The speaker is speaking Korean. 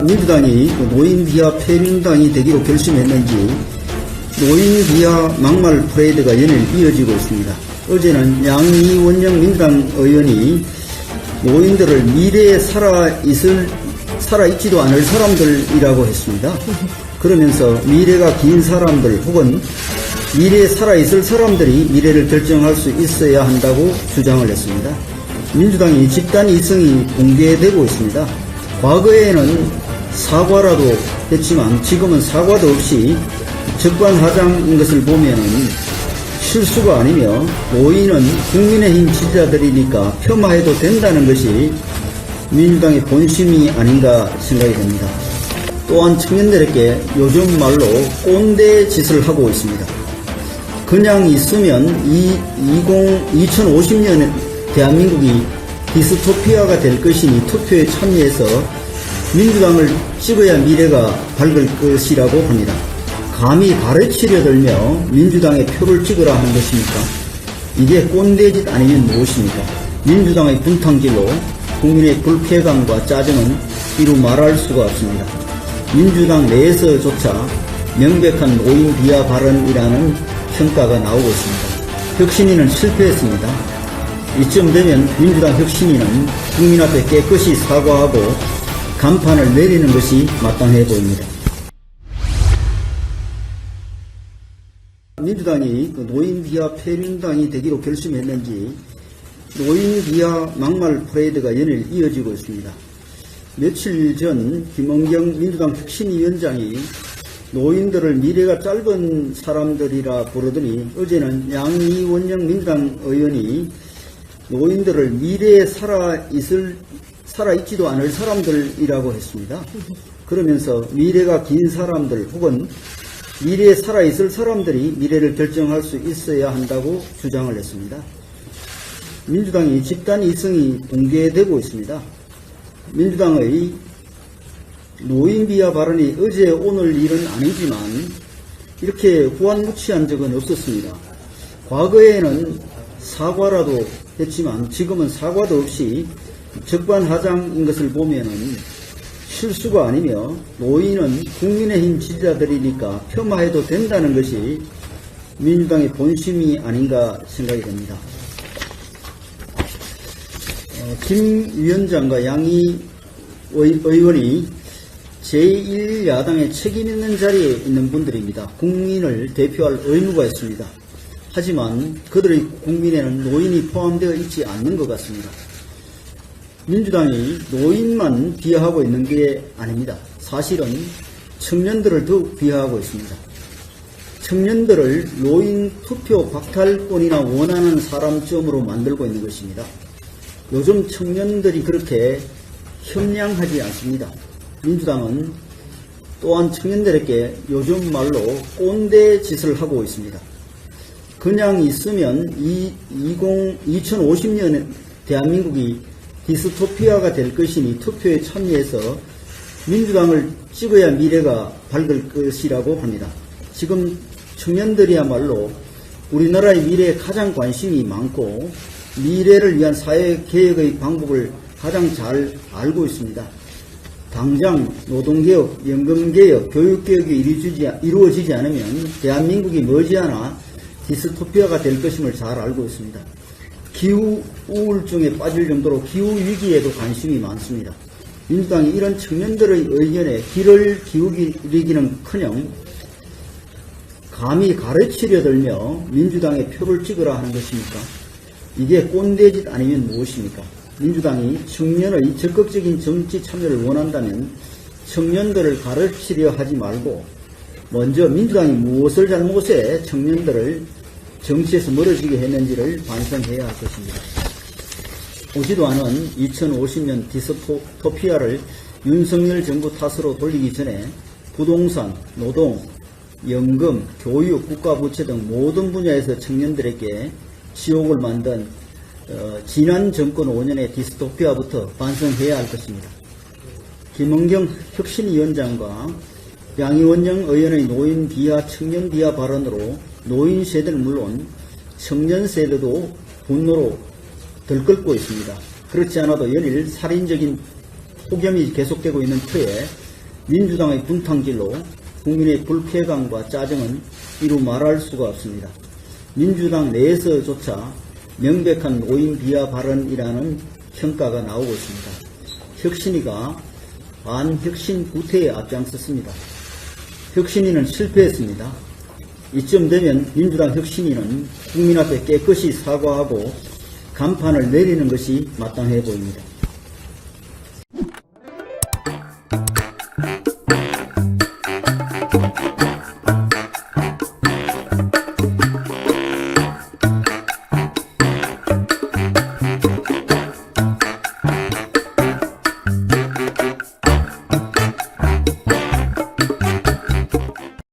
민주당이 노인 비하 폐민당이 되기로 결심했는지 노인 비하 막말 퍼레이드가 연일 이어지고 있습니다. 어제는 양이원영 민주당 의원이 노인들을 미래에 살아있지도 않을 사람들이라고 했습니다. 그러면서 미래가 긴 사람들 혹은 미래에 살아있을 사람들이 미래를 결정할 수 있어야 한다고 주장을 했습니다. 민주당이 집단 이성이 공개되고 있습니다. 과거에는 사과라도 했지만 지금은 사과도 없이 적반하장인 것을 보면은 실수가 아니며 노인은 국민의힘 지지자들이니까 폄하해도 된다는 것이 민주당의 본심이 아닌가 생각이 됩니다. 또한 청년들에게 요즘 말로 꼰대 짓을 하고 있습니다. 그냥 있으면 2050년 대한민국이 디스토피아가 될 것이니 투표에 참여해서 민주당을 찍어야 미래가 밝을 것이라고 합니다. 감히 가르치려 들며 민주당의 표를 찍으라 하는 것입니까? 이게 꼰대짓 아니면 무엇입니까? 민주당의 분탕질로 국민의 불쾌감과 짜증은 이루 말할 수가 없습니다. 민주당 내에서조차 명백한 노인 비하 발언이라는 평가가 나오고 있습니다. 혁신위는 실패했습니다. 이쯤 되면 민주당 혁신위는 국민 앞에 깨끗이 사과하고 간판을 내리는 것이 마땅해 보입니다. 민주당이 노인 비하 폐민당이 되기로 결심했는지 노인 비하 막말 퍼레이드가 연일 이어지고 있습니다. 며칠 전 김은경 민주당 혁신위원장이 노인들을 미래가 짧은 사람들이라 부르더니 어제는 양이원영 민주당 의원이 노인들을 미래에 살아있지도 않을 사람들이라고 했습니다. 그러면서 미래가 긴 사람들 혹은 미래에 살아있을 사람들이 미래를 결정할 수 있어야 한다고 주장을 했습니다. 민주당이 집단 이성이 공개되고 있습니다. 민주당의 노인 비하 발언이 어제 오늘 일은 아니지만 이렇게 후안무치한 적은 없었습니다. 과거에는 사과라도 했지만 지금은 사과도 없이 적반하장인 것을 보면은 실수가 아니며 노인은 국민의힘 지지자들이니까 폄하해도 된다는 것이 민주당의 본심이 아닌가 생각이 됩니다. 김 위원장과 양희 의원이 제1야당의 책임있는 자리에 있는 분들입니다. 국민을 대표할 의무가 있습니다. 하지만 그들의 국민에는 노인이 포함되어 있지 않는 것 같습니다. 민주당이 노인만 비하하고 있는 게 아닙니다. 사실은 청년들을 더욱 비하하고 있습니다. 청년들을 노인 투표 박탈권이나 원하는 사람쯤으로 만들고 있는 것입니다. 요즘 청년들이 그렇게 현명하지 않습니다. 민주당은 또한 청년들에게 요즘 말로 꼰대 짓을 하고 있습니다. 그냥 있으면 2050년 대한민국이 디스토피아가 될 것이니 투표에 참여해서 민주당을 찍어야 미래가 밝을 것이라고 합니다. 지금 청년들이야말로 우리나라의 미래에 가장 관심이 많고 미래를 위한 사회개혁의 방법을 가장 잘 알고 있습니다. 당장 노동개혁, 연금개혁, 교육개혁이 이루어지지 않으면 대한민국이 머지않아 디스토피아가 될 것임을 잘 알고 있습니다. 기후 우울증에 빠질 정도로 기후위기에도 관심이 많습니다. 민주당이 이런 청년들의 의견에 귀를 기울이기는커녕 감히 가르치려 들며 민주당의 표를 찍으라 하는 것입니까? 이게 꼰대짓 아니면 무엇입니까? 민주당이 청년의 적극적인 정치 참여를 원한다면 청년들을 가르치려 하지 말고 먼저 민주당이 무엇을 잘못해 청년들을 정치에서 멀어지게 했는지를 반성해야 할 것입니다. 오지도 않은 2050년 디스토피아를 윤석열 정부 탓으로 돌리기 전에 부동산, 노동, 연금, 교육, 국가부채 등 모든 분야에서 청년들에게 지옥을 만든 지난 정권 5년의 디스토피아부터 반성해야 할 것입니다. 김은경 혁신위원장과 양이원영 의원의 노인 비하, 청년 비하 발언으로 노인 세대는 물론 청년 세대도 분노로 들끓고 있습니다. 그렇지 않아도 연일 살인적인 폭염이 계속되고 있는 터에 민주당의 분탕질로 국민의 불쾌감과 짜증은 이루 말할 수가 없습니다. 민주당 내에서조차 명백한 오인 비하 발언이라는 평가가 나오고 있습니다. 혁신위가 반혁신 구태에 앞장섰습니다. 혁신위는 실패했습니다. 이쯤 되면 민주당 혁신위는 국민 앞에 깨끗이 사과하고 간판을 내리는 것이 마땅해 보입니다.